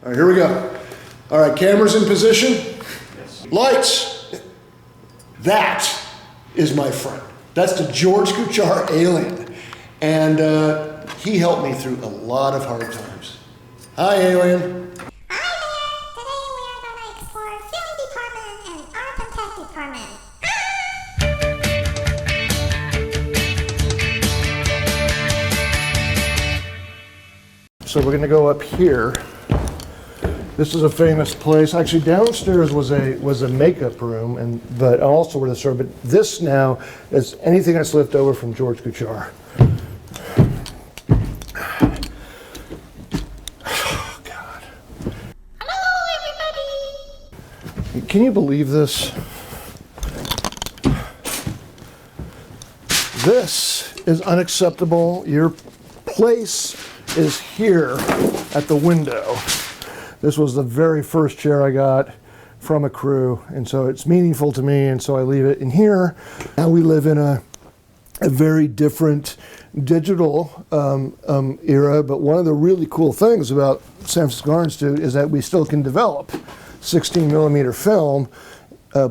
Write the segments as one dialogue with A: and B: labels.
A: All right, here we go. All right, cameras in position. Yes. Lights. That is my friend. That's the George Kuchar alien. And he helped me through a lot of hard times. Hi, alien. So we're going to go up here. This is a famous place. Actually, downstairs was a makeup room, but also where the store. But this now is anything that's left over from George Kuchar. Oh God! Hello, everybody. Can you believe this? This is unacceptable. Your place is here at the window. This was the very first chair I got from a crew, and so it's meaningful to me, and so I leave it in here. Now we live in a very different digital era, but one of the really cool things about San Francisco Art Institute is that we still can develop 16 millimeter film,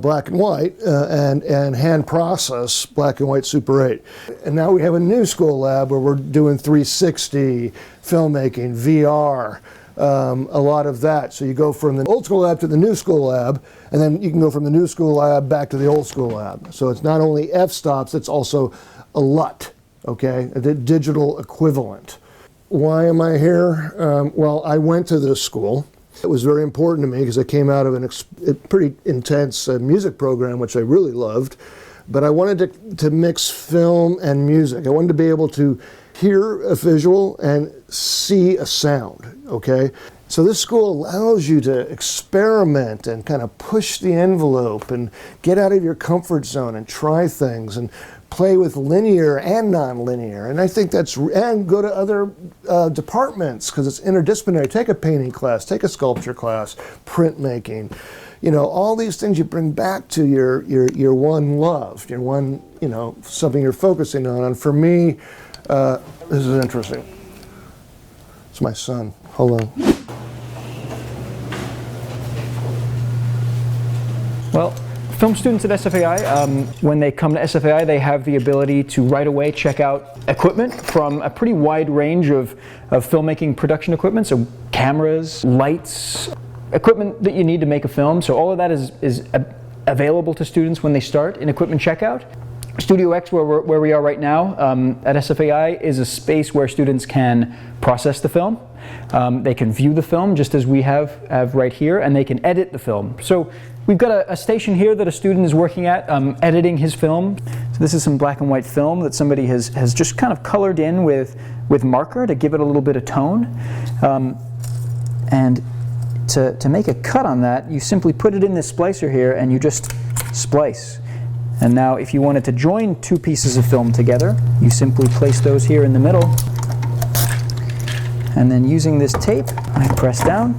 A: black and white, and hand process black and white Super 8. And now we have a new school lab where we're doing 360 filmmaking, VR, a lot of that. So you go from the old school lab to the new school lab, and then you can go from the new school lab back to the old school lab. So it's not only f-stops, it's also a LUT, okay, a digital equivalent. Why am I here? Well, I went to this school. It was very important to me because I came out of a pretty intense music program, which I really loved. But I wanted to mix film and music. I wanted to be able to hear a visual and see a sound, okay? So this school allows you to experiment and kind of push the envelope and get out of your comfort zone and try things and play with linear and non-linear. And I think and go to other departments because it's interdisciplinary. Take a painting class, take a sculpture class, printmaking. You know, all these things you bring back to your one love, your one, you know, something you're focusing on. And for me, this is interesting. It's my son. Hold on.
B: Well, film students at SFAI, when they come to SFAI, they have the ability to right away check out equipment from a pretty wide range of filmmaking production equipment, so cameras, lights, equipment that you need to make a film. So all of that is available to students when they start in equipment checkout. Studio X, where we are right now at SFAI, is a space where students can process the film. They can view the film just as we have right here, and they can edit the film. So we've got a station here that a student is working at, editing his film. So this is some black and white film that somebody has just kind of colored in with marker to give it a little bit of tone. And to make a cut on that, you simply put it in this splicer here and you just splice. And now if you wanted to join two pieces of film together, you simply place those here in the middle. And then using this tape, I press down.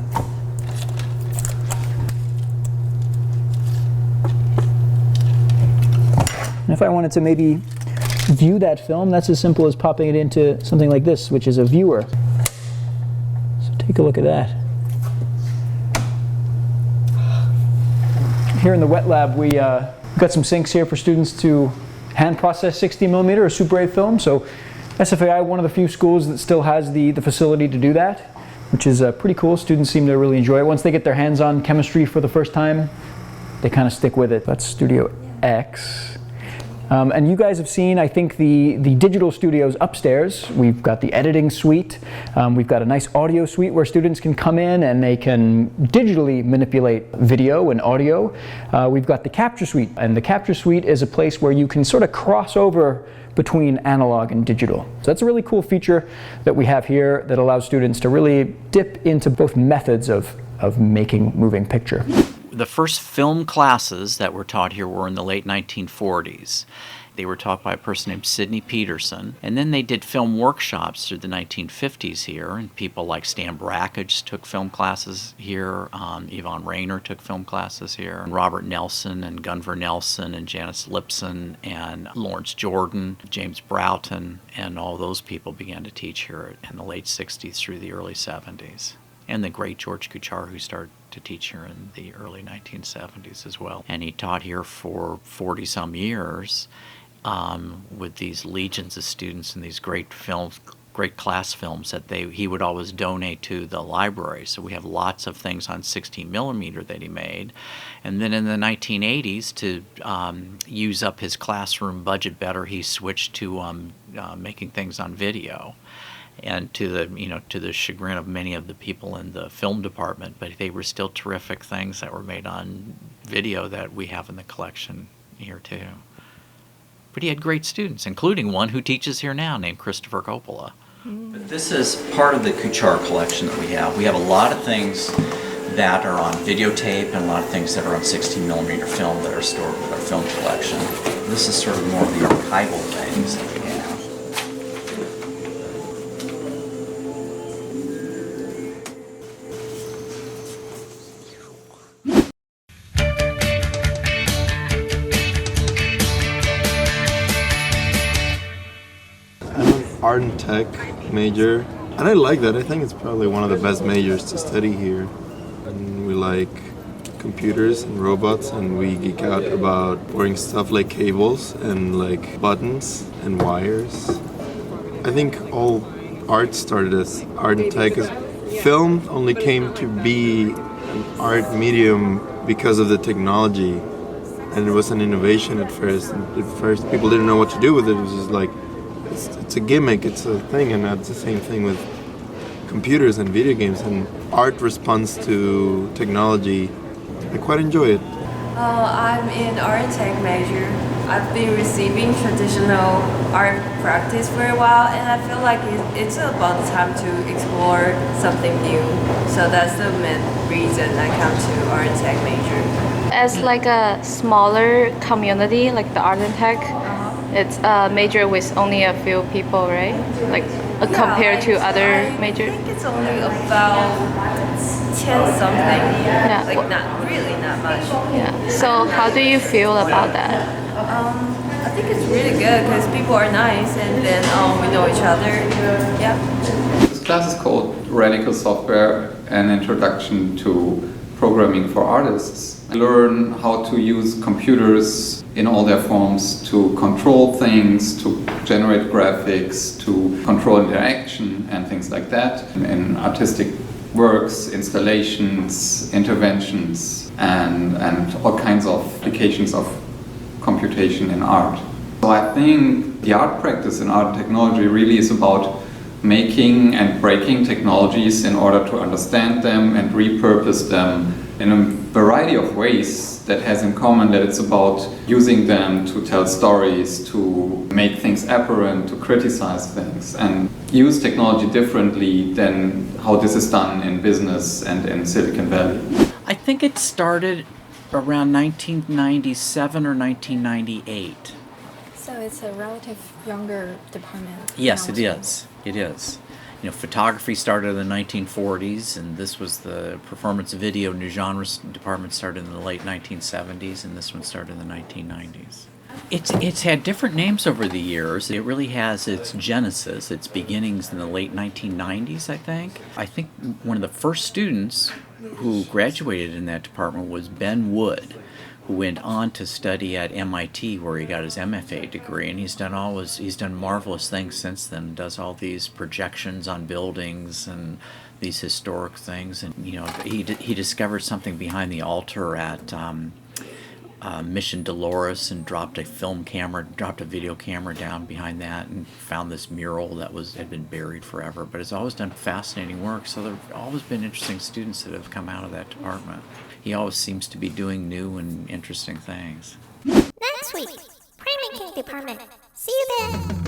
B: And if I wanted to maybe view that film, that's as simple as popping it into something like this, which is a viewer. So take a look at that. Here in the wet lab, we got some sinks here for students to hand process 60 millimeter or Super 8 film. So SFAI, one of the few schools that still has the facility to do that, which is pretty cool. Students seem to really enjoy it. Once they get their hands on chemistry for the first time, they kind of stick with it. That's Studio X. And you guys have seen, I think, the digital studios upstairs. We've got the editing suite. We've got a nice audio suite where students can come in and they can digitally manipulate video and audio. We've got the capture suite. And the capture suite is a place where you can sort of cross over between analog and digital. So that's a really cool feature that we have here that allows students to really dip into both methods of making moving picture.
C: The first film classes that were taught here were in the late 1940s. They were taught by a person named Sidney Peterson, and then they did film workshops through the 1950s here, and people like Stan Brakhage took film classes here, Yvonne Rainer took film classes here, and Robert Nelson and Gunvor Nelson and Janice Lipson and Lawrence Jordan, James Broughton, and all those people began to teach here in the late 60s through the early 70s. and the great George Kuchar, who started to teach here in the early 1970s as well. And he taught here for 40-some years with these legions of students and these great films, great class films that he would always donate to the library. So we have lots of things on 16 millimeter that he made. And then in the 1980s, to use up his classroom budget better, he switched to making things on video. And to the chagrin of many of the people in the film department, but they were still terrific things that were made on video that we have in the collection here too. But he had great students, including one who teaches here now named Christopher Coppola. But this is part of the Kuchar collection that we have. We have a lot of things that are on videotape and a lot of things that are on 16 millimeter film that are stored with our film collection. This is sort of more of the archival things that we have.
D: Art and tech major, and I like that. I think it's probably one of the best majors to study here. And we like computers and robots, and we geek out about boring stuff like cables and like buttons and wires. I think all art started as art and tech. Film only came to be an art medium because of the technology, and it was an innovation at first. And at first people didn't know what to do with it. It was just like, it's a gimmick, it's a thing, and that's the same thing with computers and video games. And art responds to technology. I quite enjoy it.
E: I'm in art and tech major. I've been receiving traditional art practice for a while, and I feel like it's about time to explore something new. So that's the main reason I come to art and tech major.
F: As like a smaller community, like the art and tech, it's a major with only a few people, right? Like compared to other majors.
E: I think it's only about 10 something.
F: Yeah.
E: Like not much.
F: Yeah. So how do you feel about that?
E: I think it's really good because people are nice, and then we know each other. Yeah.
G: This class is called Radical Software, an introduction to programming for artists. I learn how to use computers in all their forms to control things, to generate graphics, to control interaction and things like that in artistic works, installations, interventions, and all kinds of applications of computation in art. So I think the art practice in art and technology really is about making and breaking technologies in order to understand them and repurpose them in a variety of ways that has in common that it's about using them to tell stories, to make things apparent, to criticize things, and use technology differently than how this is done in business and in Silicon Valley.
C: I think it started around 1997 or 1998.
H: So it's a relative younger department.
C: Yes, it is. It is. You know, photography started in the 1940s, and this was the performance video new genres department started in the late 1970s, and this one started in the 1990s. It's had different names over the years. It really has its genesis, its beginnings in the late 1990s, I think. I think one of the first students who graduated in that department was Ben Wood, who went on to study at MIT, where he got his MFA degree, and he's done marvelous things since then. Does all these projections on buildings and these historic things, and you know, he discovered something behind the altar at Mission Dolores and dropped a video camera down behind that, and found this mural that had been buried forever. But has always done fascinating work. So there've always been interesting students that have come out of that department. He always seems to be doing new and interesting things.
I: Next week, printmaking department. See you then.